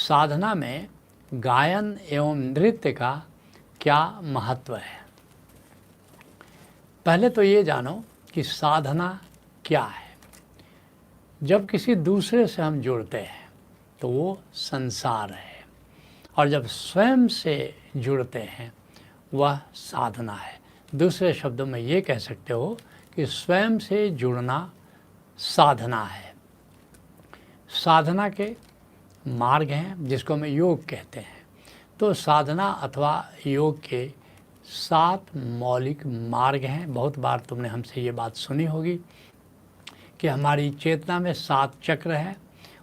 साधना में गायन एवं नृत्य का क्या महत्व है। पहले तो ये जानो कि साधना क्या है। जब किसी दूसरे से हम जुड़ते हैं तो वो संसार है, और जब स्वयं से जुड़ते हैं वह साधना है। दूसरे शब्दों में ये कह सकते हो कि स्वयं से जुड़ना साधना है। साधना के मार्ग हैं जिसको हम योग कहते हैं। तो साधना अथवा योग के 7 मौलिक मार्ग हैं। बहुत बार तुमने हमसे ये बात सुनी होगी कि हमारी चेतना में 7 चक्र हैं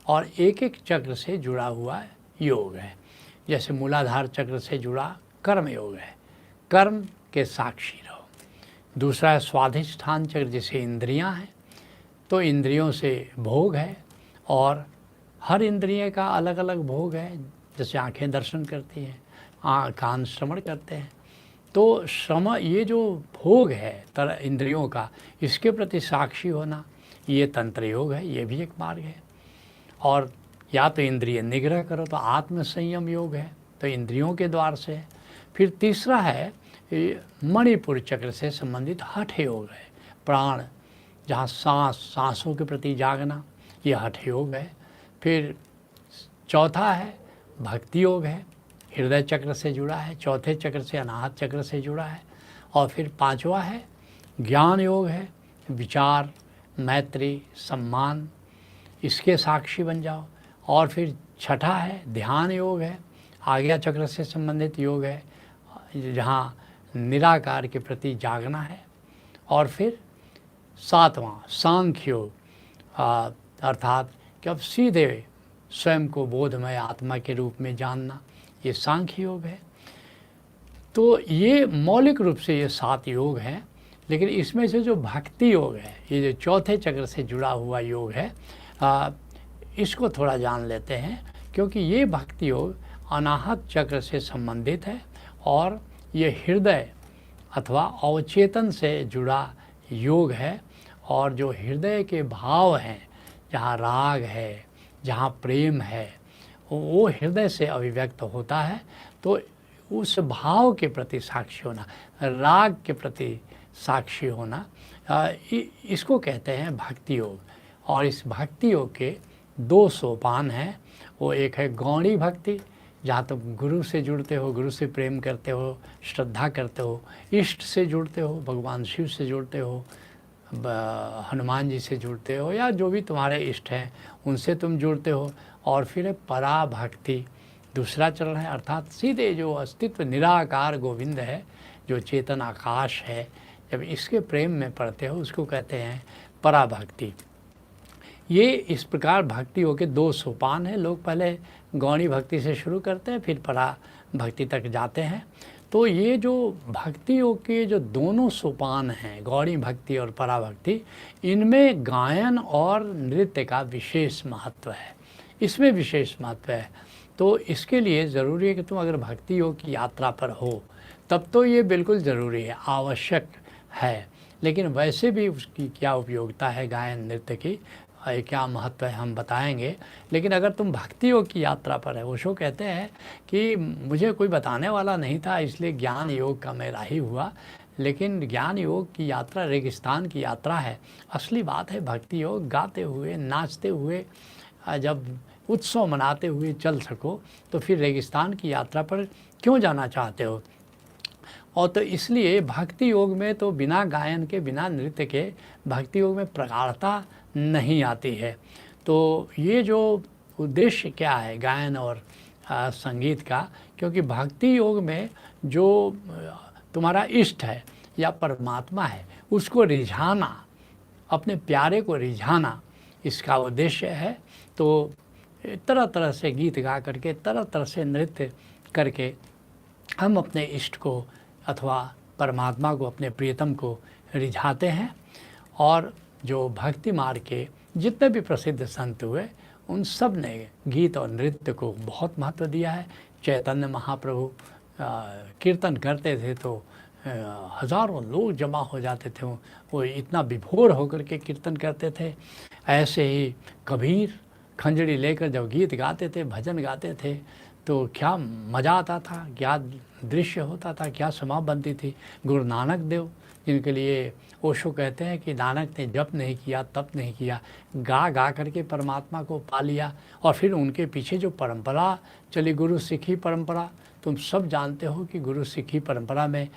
और एक एक चक्र से जुड़ा हुआ योग है। जैसे मूलाधार चक्र से जुड़ा कर्म योग है, कर्म के साक्षी रहो। दूसरा है स्वाधिष्ठान चक्र, जैसे इंद्रियां हैं तो इंद्रियों से भोग है, और हर इंद्रिय का अलग अलग भोग है। जैसे आंखें दर्शन करती हैं, कान श्रवण करते हैं, तो श्रम ये जो भोग है इंद्रियों का, इसके प्रति साक्षी होना, ये तंत्र योग है, ये भी एक मार्ग है। और या तो इंद्रिय निग्रह करो तो आत्म संयम योग है, तो इंद्रियों के द्वार से है। फिर तीसरा है मणिपुर चक्र से संबंधित हठ योग है, प्राण, जहाँ सांसों के प्रति जागना, ये हठ योग है। फिर चौथा है भक्ति योग है, हृदय चक्र से जुड़ा है, चौथे चक्र से अनाहत चक्र से जुड़ा है। और फिर पांचवा है ज्ञान योग है, विचार, मैत्री, सम्मान, इसके साक्षी बन जाओ। और फिर छठा है ध्यान योग है, आज्ञा चक्र से संबंधित योग है, जहाँ निराकार के प्रति जागना है। और फिर 7वां सांख्य योग, अर्थात कि अब सीधे स्वयं को बोधमय आत्मा के रूप में जानना, ये सांख्य योग है। तो ये मौलिक रूप से ये 7 योग हैं। लेकिन इसमें से जो भक्ति योग है, ये जो चौथे चक्र से जुड़ा हुआ योग है, इसको थोड़ा जान लेते हैं, क्योंकि ये भक्ति योग अनाहत चक्र से संबंधित है और ये हृदय अथवा अवचेतन से जुड़ा योग है। और जो हृदय के भाव हैं, जहाँ राग है, जहाँ प्रेम है, वो हृदय से अभिव्यक्त होता है। तो उस भाव के प्रति साक्षी होना, राग के प्रति साक्षी होना, इसको कहते हैं भक्ति योग। और इस भक्ति योग के 2 सोपान हैं। वो एक है गौणी भक्ति, जहाँ तुम गुरु से जुड़ते हो, गुरु से प्रेम करते हो, श्रद्धा करते हो, इष्ट से जुड़ते हो, भगवान शिव से जुड़ते हो, हनुमान जी से जुड़ते हो, या जो भी तुम्हारे इष्ट हैं उनसे तुम जुड़ते हो। और फिर पराभक्ति, दूसरा चरण है, अर्थात सीधे जो अस्तित्व निराकार गोविंद है, जो चेतन आकाश है, जब इसके प्रेम में पड़ते हो उसको कहते हैं पराभक्ति। ये इस प्रकार भक्ति योग के 2 सोपान हैं। लोग पहले गौणी भक्ति से शुरू करते हैं, फिर पराभक्ति तक जाते हैं। तो ये जो भक्ति योग के जो दोनों सोपान हैं, गौणी भक्ति और पराभक्ति, इनमें गायन और नृत्य का विशेष महत्व है, इसमें विशेष महत्व है। तो इसके लिए ज़रूरी है कि तुम अगर भक्ति योग की यात्रा पर हो तब तो ये बिल्कुल ज़रूरी है, आवश्यक है। लेकिन वैसे भी उसकी क्या उपयोगिता है, गायन नृत्य की क्या महत्व है, हम बताएंगे। लेकिन अगर तुम भक्ति योग की यात्रा पर है, ओशो कहते हैं कि मुझे कोई बताने वाला नहीं था, इसलिए ज्ञान योग का मैं राही हुआ। लेकिन ज्ञान योग की यात्रा रेगिस्तान की यात्रा है। असली बात है भक्ति योग गाते हुए, नाचते हुए, जब उत्सव मनाते हुए चल सको तो फिर रेगिस्तान की यात्रा पर क्यों जाना चाहते हो। और तो इसलिए भक्ति योग में तो बिना गायन के, बिना नृत्य के भक्ति योग में प्रगाढ़ता नहीं आती है। तो ये जो उद्देश्य क्या है गायन और संगीत का, क्योंकि भक्ति योग में जो तुम्हारा इष्ट है या परमात्मा है उसको रिझाना, अपने प्यारे को रिझाना, इसका उद्देश्य है। तो तरह तरह से गीत गा करके, तरह तरह से नृत्य करके हम अपने इष्ट को अथवा परमात्मा को, अपने प्रियतम को रिझाते हैं। और जो भक्ति मार्ग के जितने भी प्रसिद्ध संत हुए उन सब ने गीत और नृत्य को बहुत महत्व दिया है। चैतन्य महाप्रभु कीर्तन करते थे तो हजारों लोग जमा हो जाते थे, वो इतना विभोर होकर के कीर्तन करते थे। ऐसे ही खंजड़ी लेकर जब गीत गाते थे, भजन गाते थे, तो क्या मज़ा आता था, क्या दृश्य होता था, क्या समा बनती थी। गुरु नानक देव, जिनके लिए ओशो कहते हैं कि नानक ने जप नहीं किया, तप नहीं किया, गा गा करके परमात्मा को पा लिया। और फिर उनके पीछे जो परंपरा चली, गुरु सिखी परंपरा, तुम सब जानते हो कि गुरु सिखी परंपरा में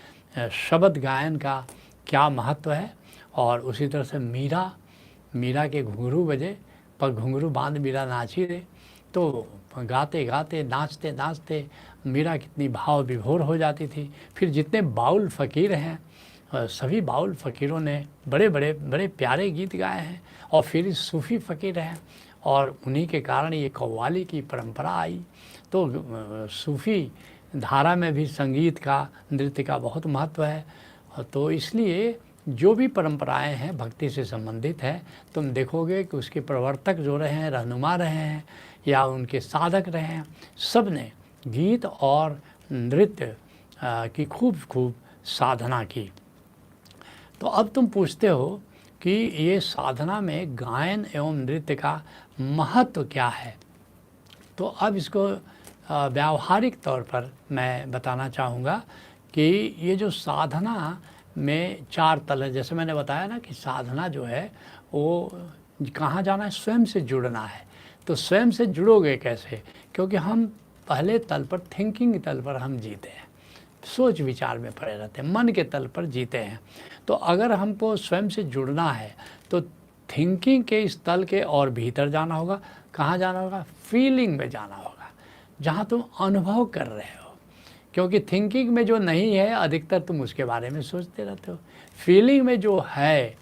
शब्द गायन का क्या महत्व है। और उसी तरह से मीरा के घुंघरू बजे, पर घुंघरू बांध मीरा नाची रे। तो गाते गाते, नाचते नाचते मीरा कितनी भाव विभोर हो जाती थी। फिर जितने बाउल फ़कीर हैं, सभी बाउल फ़कीरों ने बड़े प्यारे गीत गाए हैं। और फिर सूफ़ी फ़कीर हैं, और उन्हीं के कारण ये कव्वाली की परंपरा आई। तो सूफ़ी धारा में भी संगीत का, नृत्य का बहुत महत्व है। तो इसलिए जो भी परंपराएं हैं भक्ति से संबंधित है, तुम देखोगे कि उसके प्रवर्तक जो रहे हैं, रहनुमा रहे हैं या उनके साधक रहे हैं, सब ने गीत और नृत्य की खूब साधना की। तो अब तुम पूछते हो कि ये साधना में गायन एवं नृत्य का महत्व क्या है। तो अब इसको व्यावहारिक तौर पर मैं बताना चाहूँगा कि ये जो साधना में 4 तल है। जैसे मैंने बताया ना कि साधना जो है वो कहाँ जाना है, स्वयं से जुड़ना है। तो स्वयं से जुड़ोगे कैसे, क्योंकि हम पहले तल पर, थिंकिंग तल पर हम जीते हैं, सोच विचार में पड़े रहते हैं, मन के तल पर जीते हैं। तो अगर हमको स्वयं से जुड़ना है तो थिंकिंग के इस तल के और भीतर जाना होगा। कहाँ जाना होगा, फीलिंग में जाना होगा, जहाँ तुम अनुभव कर रहे हो। क्योंकि थिंकिंग में जो नहीं है अधिकतर तुम उसके बारे में सोचते रहते हो। फीलिंग में जो है,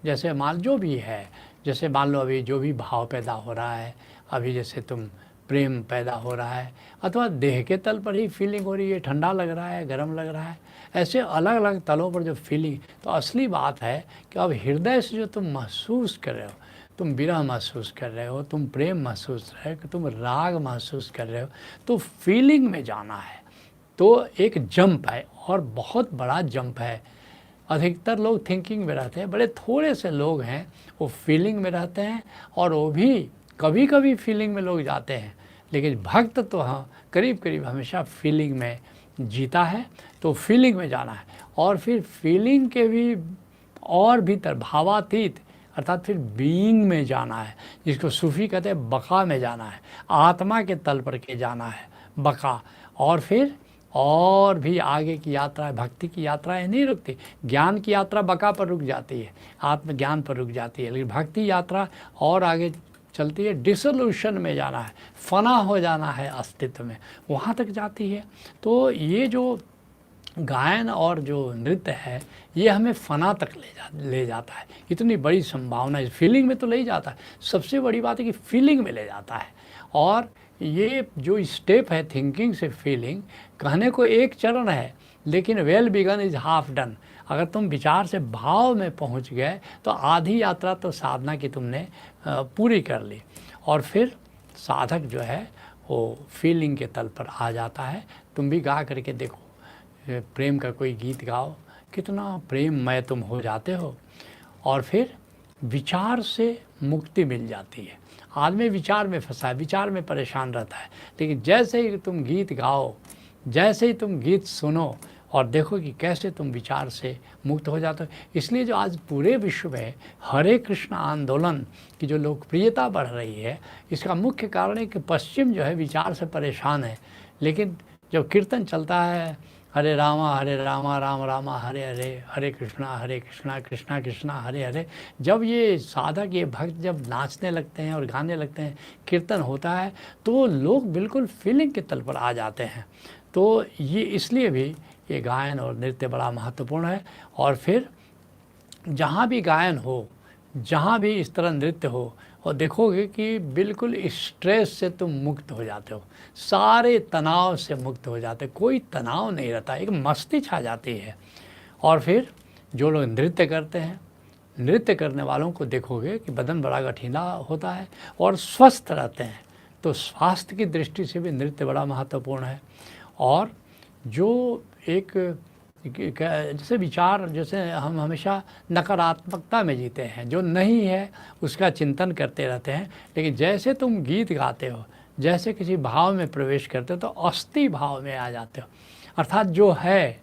जैसे जो भी है, जैसे मान लो अभी जो भी भाव पैदा हो रहा है, अभी जैसे तुम प्रेम पैदा हो रहा है, अथवा देह के तल पर ही फीलिंग हो रही है, ठंडा लग रहा है, गर्म लग रहा है, ऐसे अलग अलग तलों पर जो फीलिंग। तो असली बात है कि अब हृदय से जो तुम महसूस कर रहे हो, तुम विरह महसूस कर रहे हो, तुम प्रेम महसूस कर रहे हो, तुम राग महसूस कर रहे हो, तो फीलिंग में जाना है। तो एक जंप है, और बहुत बड़ा जंप है। अधिकतर लोग थिंकिंग में रहते हैं, बड़े थोड़े से लोग हैं वो फीलिंग में रहते हैं, और वो भी कभी कभी फीलिंग में लोग जाते हैं। लेकिन भक्त तो हाँ करीब करीब हमेशा फीलिंग में जीता है। तो फीलिंग में जाना है, और फिर फीलिंग के भी और भीतर भावातीत, अर्थात फिर बीइंग में जाना है, जिसको सूफी कहते हैं बका में जाना है, आत्मा के तल पर के जाना है, बका। और फिर और भी आगे की यात्रा है, भक्ति की यात्राएं नहीं रुकती। ज्ञान की यात्रा बका पर रुक जाती है, आत्मज्ञान पर रुक जाती है, लेकिन भक्ति यात्रा और आगे चलती है, डिसोल्यूशन में जाना है, फना हो जाना है अस्तित्व में, वहाँ तक जाती है। तो ये जो गायन और जो नृत्य है ये हमें फना तक ले जाता है। इतनी बड़ी संभावना है, फीलिंग में तो ले जाता है। सबसे बड़ी बात है कि फीलिंग में ले जाता है। और ये जो स्टेप है थिंकिंग से फीलिंग, कहने को एक चरण है, लेकिन well begun is half done. अगर तुम विचार से भाव में पहुंच गए तो आधी यात्रा तो साधना की तुमने पूरी कर ली। और फिर साधक जो है वो फीलिंग के तल पर आ जाता है। तुम भी गा करके देखो, प्रेम का कोई गीत गाओ, कितना प्रेममय तुम हो जाते हो। और फिर विचार से मुक्ति मिल जाती है। आदमी विचार में फंसा है, विचार में परेशान रहता है, लेकिन जैसे ही तुम गीत गाओ, जैसे ही तुम गीत सुनो और देखो कि कैसे तुम विचार से मुक्त हो जाते हो। इसलिए जो आज पूरे विश्व में हरे कृष्ण आंदोलन की जो लोकप्रियता बढ़ रही है, इसका मुख्य कारण है कि पश्चिम जो है विचार से परेशान है। लेकिन जब कीर्तन चलता है, हरे रामा राम रामा हरे हरे, हरे कृष्णा कृष्णा कृष्णा हरे हरे, जब ये साधक, ये भक्त जब नाचने लगते हैं और गाने लगते हैं, कीर्तन होता है, तो लोग बिल्कुल फीलिंग के तल पर आ जाते हैं। तो ये इसलिए भी ये गायन और नृत्य बड़ा महत्वपूर्ण है। और फिर जहाँ भी गायन हो, जहाँ भी इस तरह नृत्य हो, और देखोगे कि बिल्कुल स्ट्रेस से तुम मुक्त हो जाते हो, सारे तनाव से मुक्त हो जाते, कोई तनाव नहीं रहता, एक मस्ती छा जाती है। और फिर जो लोग नृत्य करते हैं, नृत्य करने वालों को देखोगे कि बदन बड़ा गठीला होता है और स्वस्थ रहते हैं। तो स्वास्थ्य की दृष्टि से भी नृत्य बड़ा महत्वपूर्ण है। और जो एक जैसे विचार, जैसे हम हमेशा नकारात्मकता में जीते हैं, जो नहीं है उसका चिंतन करते रहते हैं। लेकिन जैसे तुम गीत गाते हो, जैसे किसी भाव में प्रवेश करते हो तो अस्थि भाव में आ जाते हो, अर्थात जो है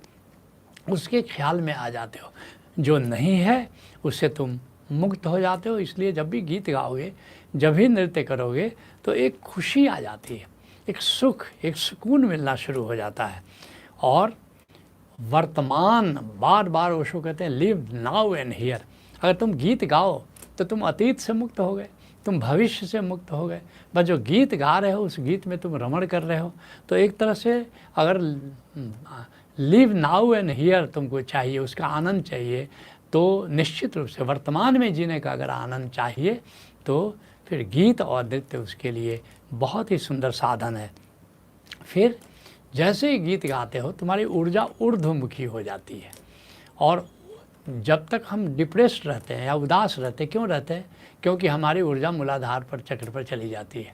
उसके ख्याल में आ जाते हो, जो नहीं है उससे तुम मुक्त हो जाते हो। इसलिए जब भी गीत गाओगे, जब भी नृत्य करोगे तो एक खुशी आ जाती है, एक सुख, एक सुकून मिलना शुरू हो जाता है। और वर्तमान, बार बार ओशो कहते हैं लिव नाउ एंड हियर। अगर तुम गीत गाओ तो तुम अतीत से मुक्त हो गए, तुम भविष्य से मुक्त हो गए, बस जो गीत गा रहे हो उस गीत में तुम रमण कर रहे हो। तो एक तरह से अगर लिव नाउ एंड हियर तुमको चाहिए, उसका आनंद चाहिए, तो निश्चित रूप से वर्तमान में जीने का अगर आनंद चाहिए तो फिर गीत और नृत्य उसके लिए बहुत ही सुंदर साधन है। फिर जैसे ही गीत गाते हो तुम्हारी ऊर्जा ऊर्ध्वमुखी हो जाती है। और जब तक हम डिप्रेस्ड रहते हैं या उदास रहते हैं, क्यों रहते हैं? क्योंकि हमारी ऊर्जा मूलाधार पर, चक्र पर चली जाती है।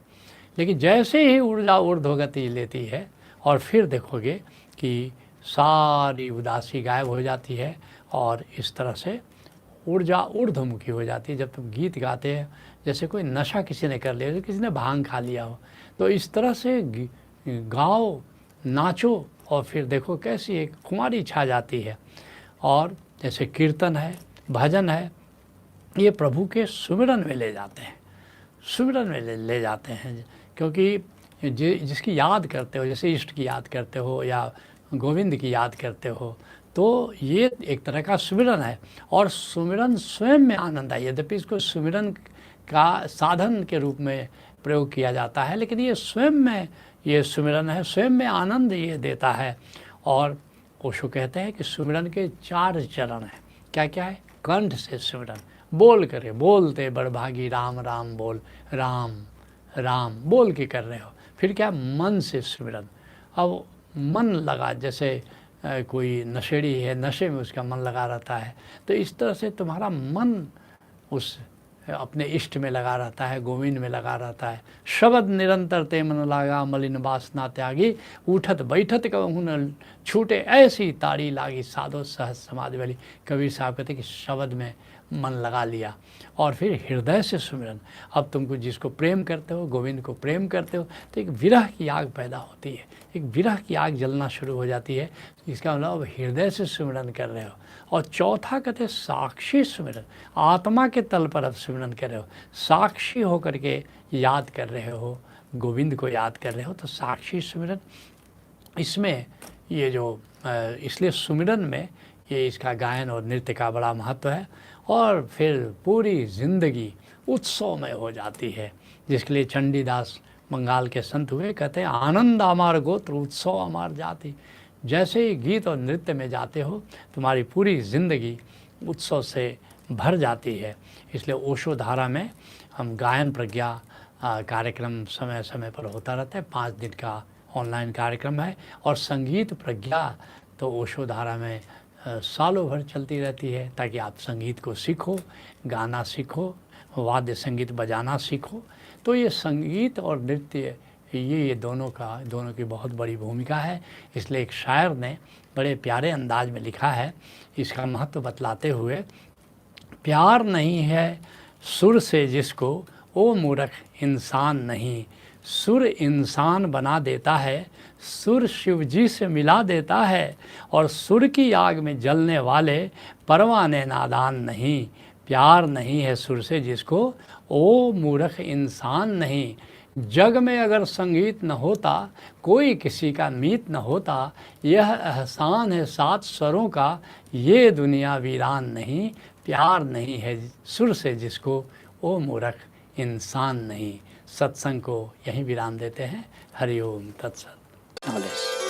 लेकिन जैसे ही ऊर्जा ऊर्ध्वगति लेती है और फिर देखोगे कि सारी उदासी गायब हो जाती है और इस तरह से ऊर्जा ऊर्ध्वमुखी हो जाती है। जब तुम गीत गाते हैं, जैसे कोई नशा किसी ने कर लिया, जैसे किसी ने भांग खा लिया हो, तो इस तरह से गाओ, नाचो और फिर देखो कैसी एक खुमारी छा जाती है। और जैसे कीर्तन है, भजन है, ये प्रभु के सुमिरन में ले जाते हैं, सुमिरन में ले जाते हैं। क्योंकि जिसकी याद करते हो, जैसे इष्ट की याद करते हो या गोविंद की याद करते हो, तो ये एक तरह का सुमिरन है। और सुमिरन स्वयं में आनंद है। यद्यपि इसको सुमिरन का साधन के रूप में प्रयोग किया जाता है, लेकिन ये स्वयं में ये सुमिरन है, स्वयं में आनंद ये देता है। और ओशो कहते हैं कि सुमिरन के 4 चरण हैं। क्या क्या है? कंठ से सुमिरन, बोल करे, बोलते बड़भागी राम राम बोल, राम राम बोल के कर रहे हो। फिर क्या? मन से सुमिरन। अब मन लगा, जैसे कोई नशेड़ी है, नशे में उसका मन लगा रहता है, तो इस तरह से तुम्हारा मन उस अपने इष्ट में लगा रहता है, गोविंद में लगा रहता है। शब्द निरंतर ते मन लागा, मलिन वासना त्यागी, उठत बैठत कहूँ न छूटे, ऐसी तारी लागी साधो सहज समाधि वाली। कबीर साहब कहते कि शब्द में मन लगा लिया। और फिर हृदय से सुमिरन। अब तुमको जिसको प्रेम करते हो, गोविंद को प्रेम करते हो, तो एक विरह की आग पैदा होती है, एक विरह की आग जलना शुरू हो जाती है। इसका मतलब हृदय से सुमिरन कर रहे हो। और चौथा कहते साक्षी सुमिरन, आत्मा के तल पर अब सुमिरन कर रहे हो, साक्षी होकर के याद कर रहे हो, गोविंद को याद कर रहे हो, तो साक्षी सुमिरन। इसमें ये जो इसलिए सुमिरन में ये इसका गायन और नृत्य का बड़ा महत्व है। और फिर पूरी ज़िंदगी उत्सवमय हो जाती है, जिसके लिए चंडीदास बंगाल के संत हुए, कहते हैं आनंद अमार गोत्र उत्सव अमार जाति। जैसे ही गीत और नृत्य में जाते हो तुम्हारी पूरी ज़िंदगी उत्सव से भर जाती है। इसलिए ओशो धारा में हम गायन प्रज्ञा कार्यक्रम समय समय पर होता रहता है। 5 दिन का ऑनलाइन कार्यक्रम है। और संगीत प्रज्ञा तो ओशो धारा में सालों भर चलती रहती है, ताकि आप संगीत को सीखो, गाना सीखो, वाद्य संगीत बजाना सीखो। तो ये संगीत और नृत्य ये दोनों की बहुत बड़ी भूमिका है। इसलिए एक शायर ने बड़े प्यारे अंदाज में लिखा है, इसका महत्व बतलाते हुए, प्यार नहीं है सुर से जिसको, ओ मूर्ख इंसान नहीं। सुर इंसान बना देता है, सुर शिव जी से मिला देता है, और सुर की आग में जलने वाले परवाने नादान नहीं। प्यार नहीं है सुर से जिसको, ओ मूर्ख इंसान नहीं। जग में अगर संगीत न होता, कोई किसी का मीत न होता, यह एहसान है 7 स्वरों का, ये दुनिया वीरान नहीं। प्यार नहीं है सुर से जिसको, ओ मूर्ख इंसान नहीं। सत्संग को यहीं विराम देते हैं। हरि ओम तत्सत। नमस्ते।